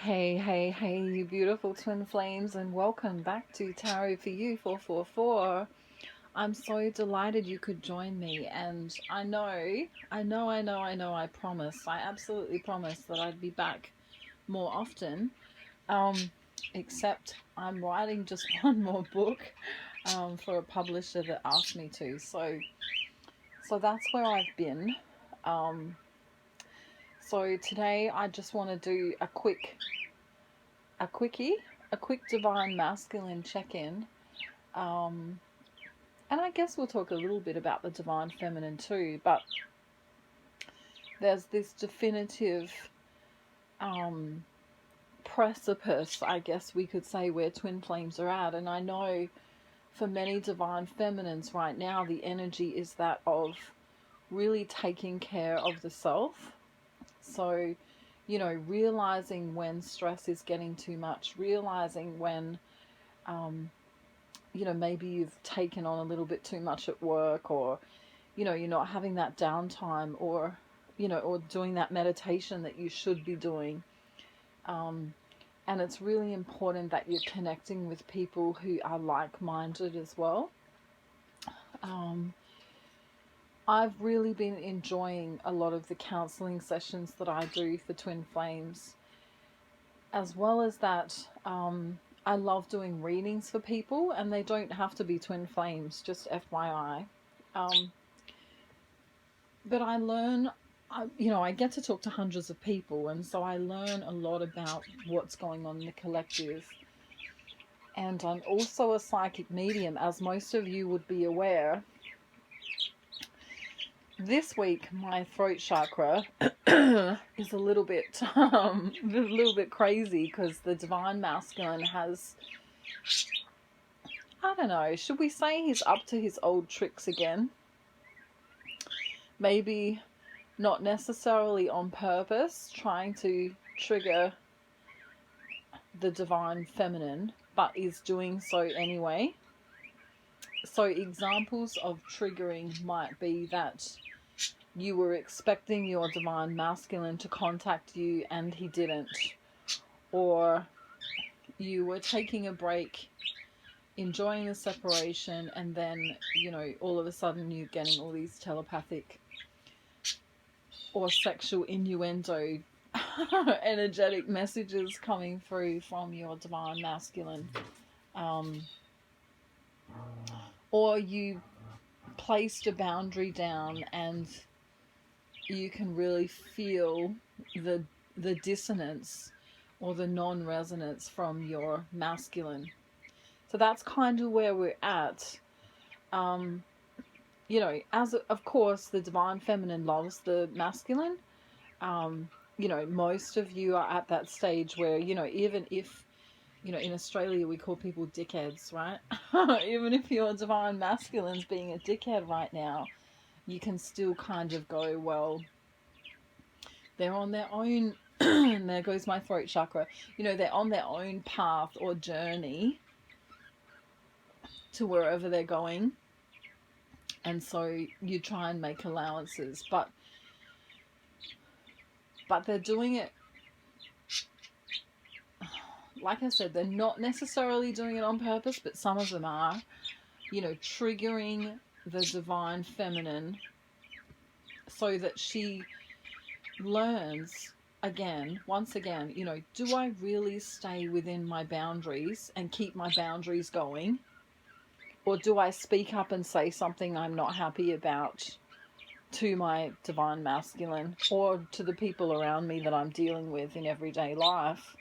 Hey, you beautiful twin flames, and welcome back to Tarot for You 444. I'm so delighted you could join me, and I promise, I absolutely promise that I'd be back more often. Except I'm writing just one more book for a publisher that asked me to, so that's where I've been. So today I just want to do a quick divine masculine check-in, and I guess we'll talk a little bit about the divine feminine too, but there's this definitive precipice, I guess we could say, where twin flames are at. And I know for many divine feminines right now, the energy is that of really taking care of the self. So, realizing when stress is getting too much, realizing when maybe you've taken on a little bit too much at work, or you're not having that downtime, or or doing that meditation that you should be doing. And it's really important that you're connecting with people who are like-minded as well. I've really been enjoying a lot of the counseling sessions that I do for twin flames, as well as that. I love doing readings for people, and they don't have to be twin flames, just FYI. But I learn, I get to talk to hundreds of people, and so I learn a lot about what's going on in the collective. And I'm also a psychic medium, as most of you would be aware. This week, my throat chakra is a little bit crazy, because the divine masculine has, I don't know, should we say he's up to his old tricks again? Maybe not necessarily on purpose, trying to trigger the divine feminine, but is doing so anyway. So examples of triggering might be that you were expecting your divine masculine to contact you and he didn't, or you were taking a break, enjoying the separation, and then all of a sudden you're getting all these telepathic or sexual innuendo energetic messages coming through from your divine masculine. Or you placed a boundary down and you can really feel the dissonance or the non-resonance from your masculine. So that's kind of where we're at. As of course the divine feminine loves the masculine. Most of you are at that stage where, even if, in Australia we call people dickheads, right? Even if your divine masculine's being a dickhead right now, you can still kind of go, well, they're on their own, and there goes my throat chakra, they're on their own path or journey to wherever they're going. And so you try and make allowances, but they're doing it, like I said, they're not necessarily doing it on purpose, but some of them are, triggering the divine feminine so that she learns once again, do I really stay within my boundaries and keep my boundaries going? Or do I speak up and say something I'm not happy about to my divine masculine, or to the people around me that I'm dealing with in everyday life?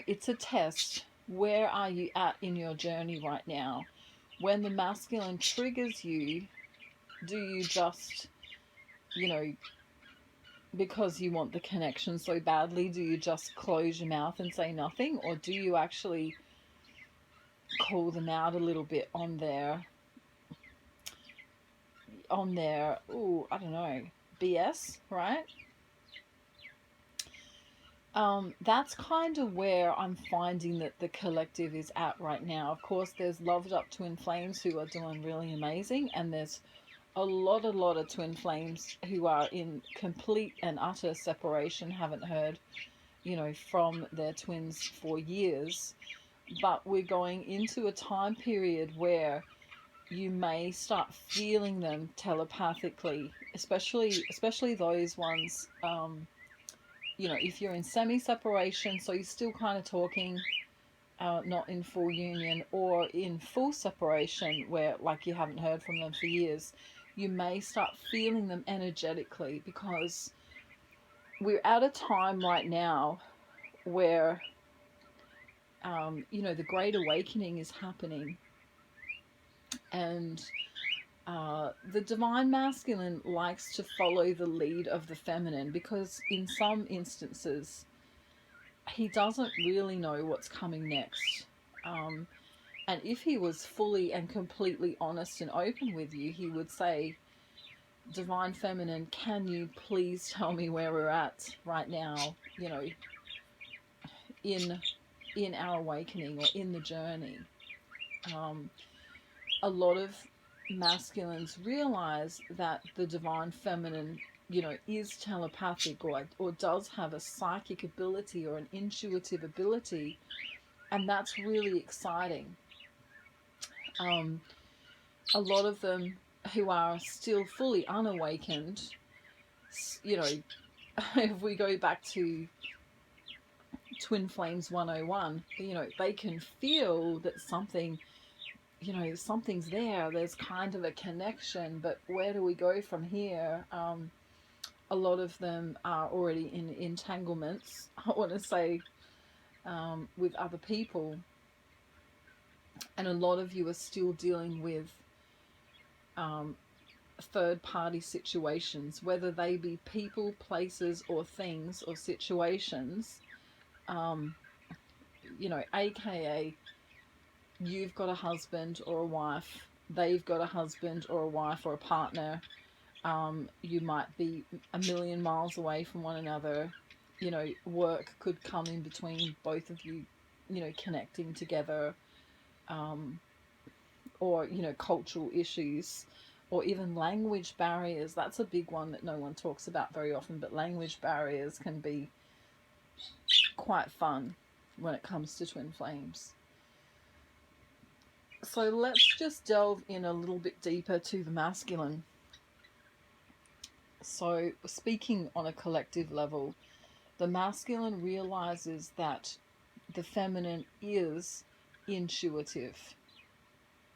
It's a test. Where are you at in your journey right now? When the masculine triggers you, do you just, because you want the connection so badly, do you just close your mouth and say nothing? Or do you actually call them out a little bit on their I don't know, BS, right? That's kind of where I'm finding that the collective is at right now. Of course, there's loved up twin flames who are doing really amazing, and there's a lot of twin flames who are in complete and utter separation haven't heard, from their twins for years. But we're going into a time period where you may start feeling them telepathically, especially those ones. If you're in semi-separation, so you're still kind of talking, not in full union, or in full separation where like you haven't heard from them for years, you may start feeling them energetically, because we're at a time right now where the Great Awakening is happening, and the Divine Masculine likes to follow the lead of the feminine, because in some instances he doesn't really know what's coming next. And if he was fully and completely honest and open with you, he would say, Divine Feminine, can you please tell me where we're at right now, in our awakening or in the journey. A lot of masculines realize that the Divine Feminine, is telepathic, or does have a psychic ability or an intuitive ability, and that's really exciting. A lot of them who are still fully unawakened, if we go back to Twin Flames 101, they can feel that something's there. There's kind of a connection, but where do we go from here? A lot of them are already in entanglements, I want to say, with other people. And a lot of you are still dealing with third-party situations, whether they be people, places, or things, or situations. AKA you've got a husband or a wife, they've got a husband or a wife or a partner. You might be a million miles away from one another. Work could come in between both of you, connecting together. Or, cultural issues, or even language barriers. That's a big one that no one talks about very often, but language barriers can be quite fun when it comes to twin flames. So let's just delve in a little bit deeper to the masculine. So speaking on a collective level, the masculine realizes that the feminine is intuitive,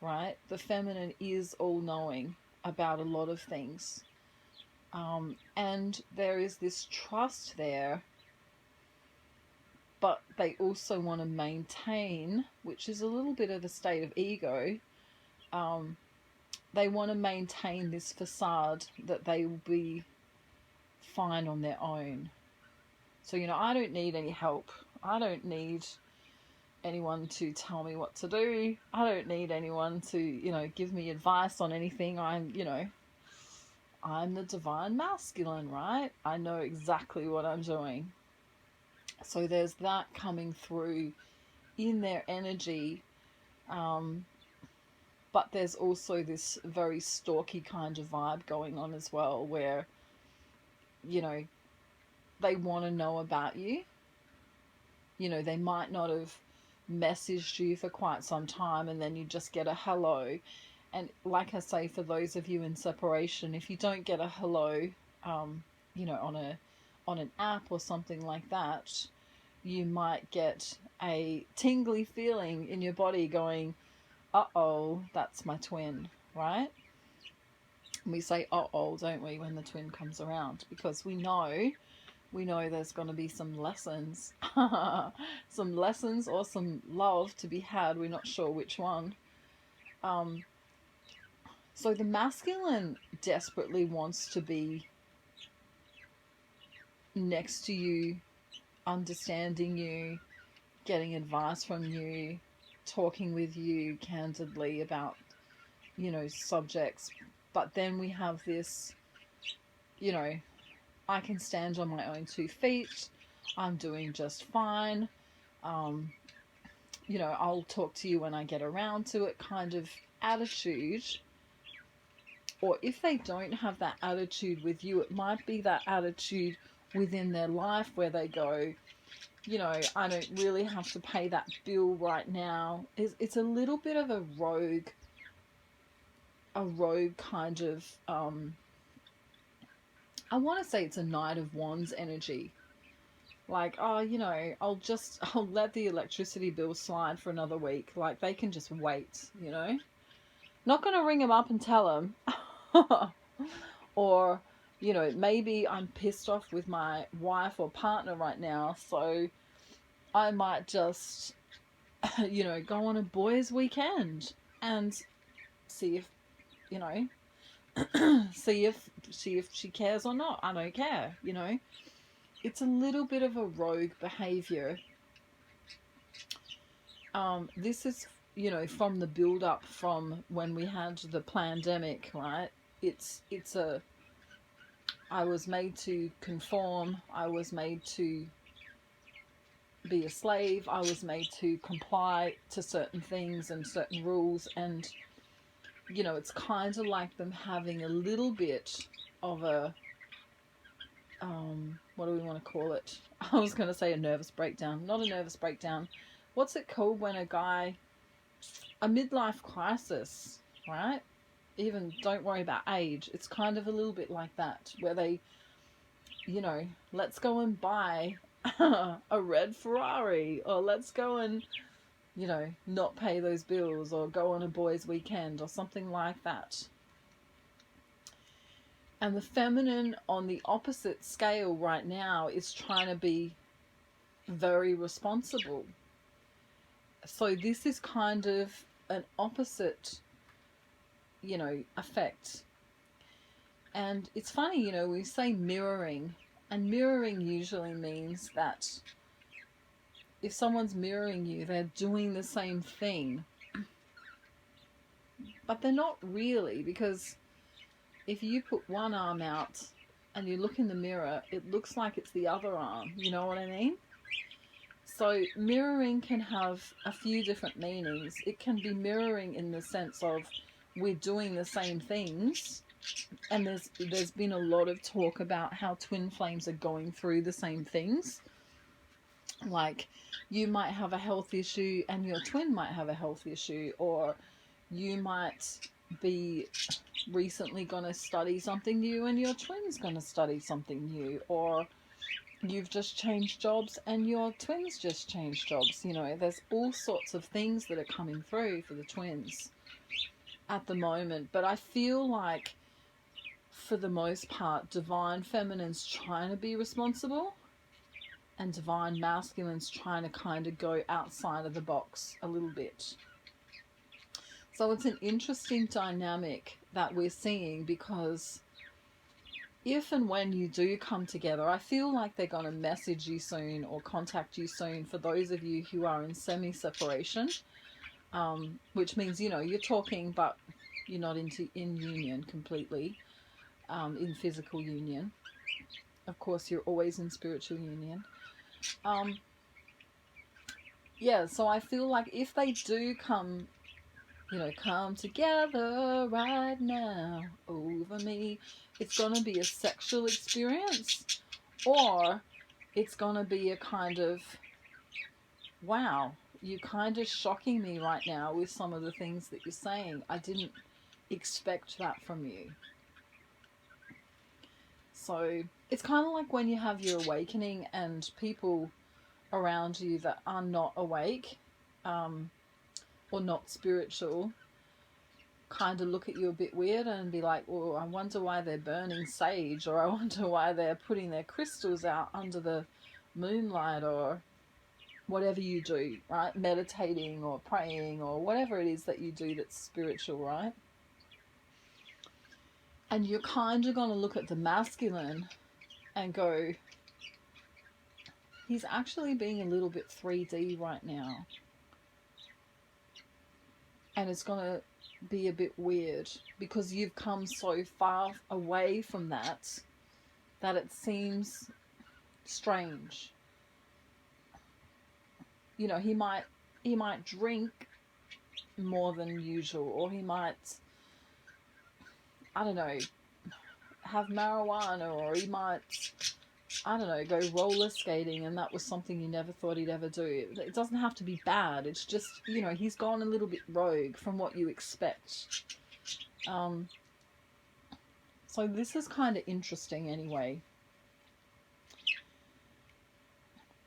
right? The feminine is all-knowing about a lot of things. And there is this trust there, but they also want to maintain, which is a little bit of a state of ego, they want to maintain this facade that they will be fine on their own. So, I don't need any help. I don't need anyone to tell me what to do. I don't need anyone to, give me advice on anything. I'm the Divine Masculine, right? I know exactly what I'm doing. So there's that coming through in their energy. But there's also this very stalky kind of vibe going on as well, where, they want to know about you. They might not have messaged you for quite some time, and then you just get a hello. And like I say, for those of you in separation, if you don't get a hello, on an app or something like that, you might get a tingly feeling in your body going, uh-oh, that's my twin, right? And we say uh-oh, don't we, when the twin comes around, because we know there's going to be some lessons, some lessons or some love to be had. We're not sure which one. So the masculine desperately wants to be next to you, understanding you, getting advice from you, talking with you candidly about, subjects. But then we have this, I can stand on my own 2 feet. I'm doing just fine. I'll talk to you when I get around to it kind of attitude. or if they don't have that attitude with you, it might be that attitude within their life where they go, you know, I don't really have to pay that bill right now. It's a little bit of a rogue kind of, I want to say it's a Knight of Wands energy. Like, oh, you know, I'll let the electricity bill slide for another week. Like, they can just wait, you know. Not going to ring them up and tell them. Or, you know, maybe I'm pissed off with my wife or partner right now, so I might just, you know, go on a boys' weekend and see if, you know, see if she cares or not. I don't care, you know. It's a little bit of a rogue behavior. This is, you know, from the build up from when we had the pandemic, right? It's a, I was made to conform. I was made to be a slave. I was made to comply to certain things and certain rules. And, you know, it's kind of like them having a little bit of a, what do we want to call it? I was going to say a nervous breakdown. Not a nervous breakdown. What's it called when a midlife crisis, right? Even don't worry about age. It's kind of a little bit like that, where they, you know, let's go and buy a red Ferrari, or let's go and, you know, not pay those bills, or go on a boys' weekend, or something like that. And the feminine on the opposite scale right now is trying to be very responsible. So this is kind of an opposite, you know, effect. And it's funny, you know, we say mirroring, and mirroring usually means that if someone's mirroring you, they're doing the same thing. But they're not really, because if you put one arm out and you look in the mirror, it looks like it's the other arm. You know what I mean? So mirroring can have a few different meanings. It can be mirroring in the sense of we're doing the same things. And there's been a lot of talk about how twin flames are going through the same things. Like, you might have a health issue and your twin might have a health issue, or you might be recently going to study something new and your twin's going to study something new, or you've just changed jobs and your twins just changed jobs. You know, there's all sorts of things that are coming through for the twins at the moment. But I feel like, for the most part, divine feminine's trying to be responsible, and divine masculine's trying to kind of go outside of the box a little bit. So it's an interesting dynamic that we're seeing, because if and when you do come together, I feel like they're going to message you soon or contact you soon, for those of you who are in semi-separation, which means, you know, you're talking but you're not in union completely, in physical union. Of course, you're always in spiritual union. Yeah, so I feel like if they do come, you know, come together right now over me, it's going to be a sexual experience, or it's going to be a kind of, wow, you're kind of shocking me right now with some of the things that you're saying. I didn't expect that from you. So it's kind of like when you have your awakening and people around you that are not awake, or not spiritual, kind of look at you a bit weird and be like, well, I wonder why they're burning sage, or I wonder why they're putting their crystals out under the moonlight, or whatever you do, right? Meditating or praying or whatever it is that you do that's spiritual, right? And you're kind of going to look at the masculine and go, he's actually being a little bit 3D right now. And it's going to be a bit weird, because you've come so far away from that it seems strange. You know, he might drink more than usual, or he might I don't know, have marijuana, or he might, I don't know, go roller skating, and that was something you never thought he'd ever do. It doesn't have to be bad. It's just, you know, he's gone a little bit rogue from what you expect. So this is kind of interesting anyway.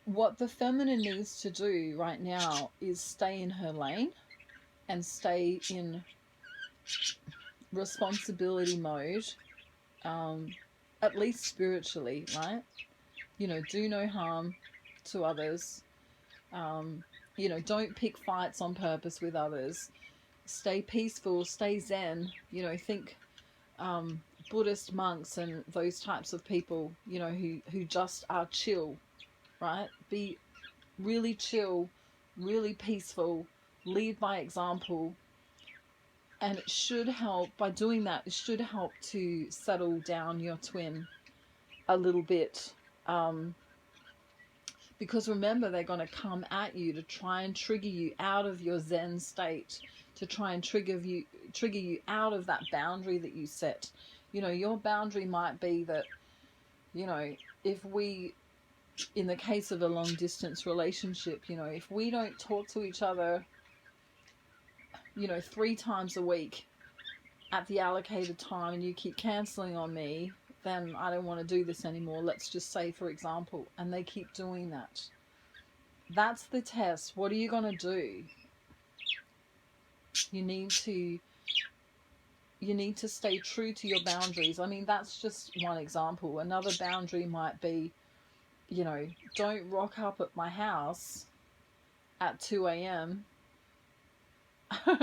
What the feminine needs to do right now is stay in her lane and stay in responsibility mode, at least spiritually, right? You know, do no harm to others. You know, don't pick fights on purpose with others. Stay peaceful, stay zen. You know, think Buddhist monks and those types of people, you know, who just are chill, right? Be really chill, really peaceful, lead by example. And it should help, by doing that, it should help to settle down your twin a little bit. Because remember, they're going to come at you to try and trigger you out of your Zen state, to try and trigger you out of that boundary that you set. You know, your boundary might be that, you know, if we, in the case of a long distance relationship, you know, if we don't talk to each other, you know, 3 times a week at the allocated time, and you keep cancelling on me, then I don't want to do this anymore. Let's just say, for example, and they keep doing that. That's the test. What are you going to do? You need to stay true to your boundaries. I mean, that's just one example. Another boundary might be, you know, don't rock up at my house at 2 a.m.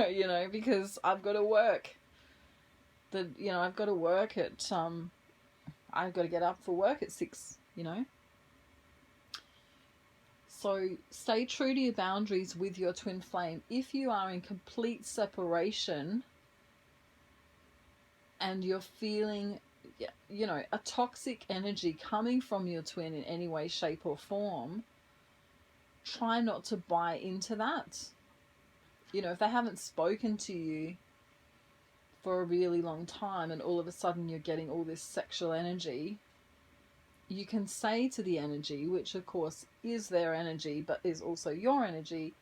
you know, because I've got to work. I've got to work at I've got to get up for work at 6, you know. So stay true to your boundaries with your twin flame. If you are in complete separation and you're feeling, you know, a toxic energy coming from your twin in any way, shape or form, try not to buy into that. You know, if they haven't spoken to you for a really long time and all of a sudden you're getting all this sexual energy, you can say to the energy, which of course is their energy but is also your energy,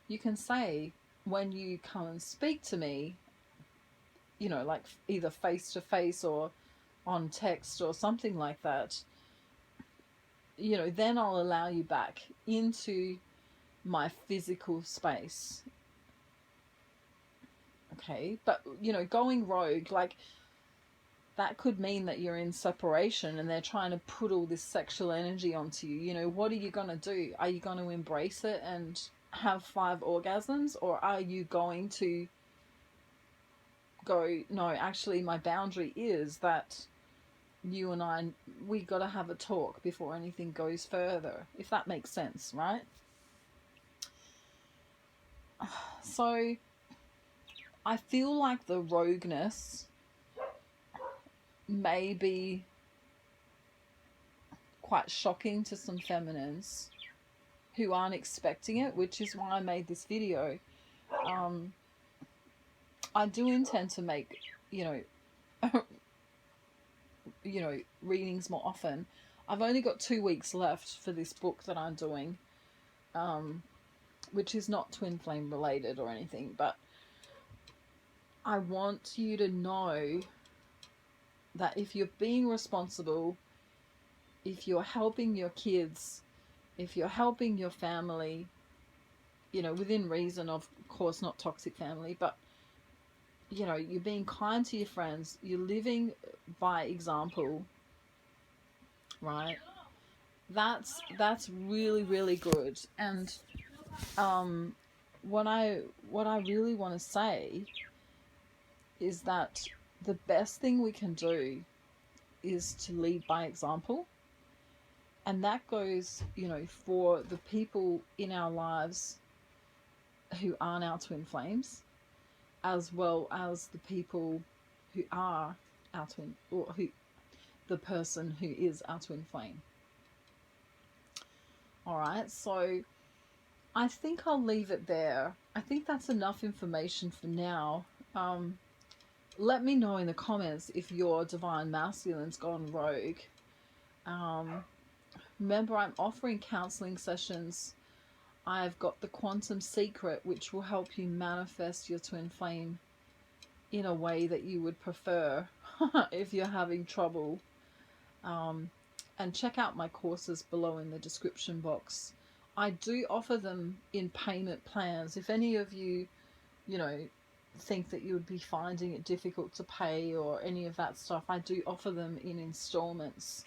you can say, when you come and speak to me, you know, like either face to face or on text or something like that, you know, then I'll allow you back into my physical space. Okay, but you know, going rogue, like, that could mean that you're in separation and they're trying to put all this sexual energy onto you. You know, what are you going to do? Are you going to embrace it and have 5 orgasms? Or are you going to go, no, actually my boundary is that you and I, we got to have a talk before anything goes further, if that makes sense, right? So I feel like the rogueness may be quite shocking to some feminines who aren't expecting it, which is why I made this video. I do intend to make, you know, readings more often. I've only got 2 weeks left for this book that I'm doing, which is not twin flame related or anything, but I want you to know that if you're being responsible, if you're helping your kids, if you're helping your family, you know, within reason, of course, not toxic family, but, you know, you're being kind to your friends, you're living by example, right? That's really, really good. And what I really want to say is that the best thing we can do is to lead by example. And that goes, you know, for the people in our lives who aren't our twin flames, as well as the people who are our twin, or the person who is our twin flame. All right, so I think I'll leave it there. I think that's enough information for now. let me know in the comments if your divine masculine's gone rogue. Remember, I'm offering counseling sessions. I've got the Quantum Secret, which will help you manifest your twin flame in a way that you would prefer if you're having trouble. And check out my courses below in the description box. I do offer them in payment plans. If any of you, you know, think that you would be finding it difficult to pay or any of that stuff, I do offer them in installments.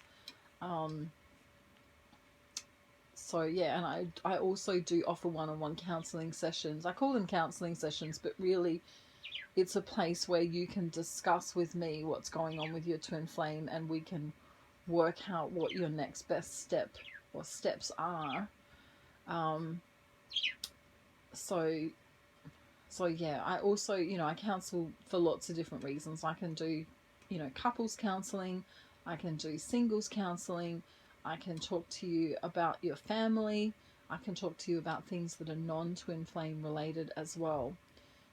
So yeah, and I also do offer one-on-one counseling sessions. I call them counseling sessions, but really it's a place where you can discuss with me what's going on with your twin flame, and we can work out what your next best step or steps are. So yeah, I also, you know, I counsel for lots of different reasons. I can do, you know, couples counseling, I can do singles counseling, I can talk to you about your family, I can talk to you about things that are non-twin flame related as well.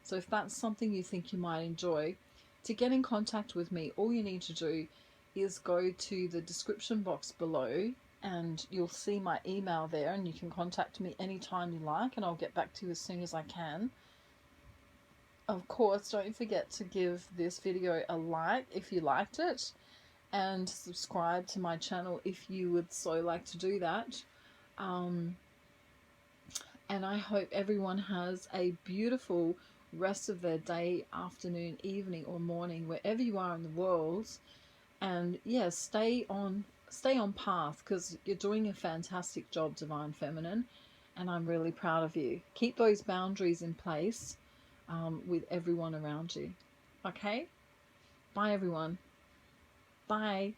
So if that's something you think you might enjoy, to get in contact with me, all you need to do is go to the description box below and you'll see my email there, and you can contact me anytime you like and I'll get back to you as soon as I can. Of course, don't forget to give this video a like if you liked it, and subscribe to my channel if you would so like to do that. And I hope everyone has a beautiful rest of their day, afternoon, evening or morning, wherever you are in the world. And yeah, stay on path, because you're doing a fantastic job, Divine Feminine, and I'm really proud of you. Keep those boundaries in place with everyone around you. Okay? Bye everyone. Bye.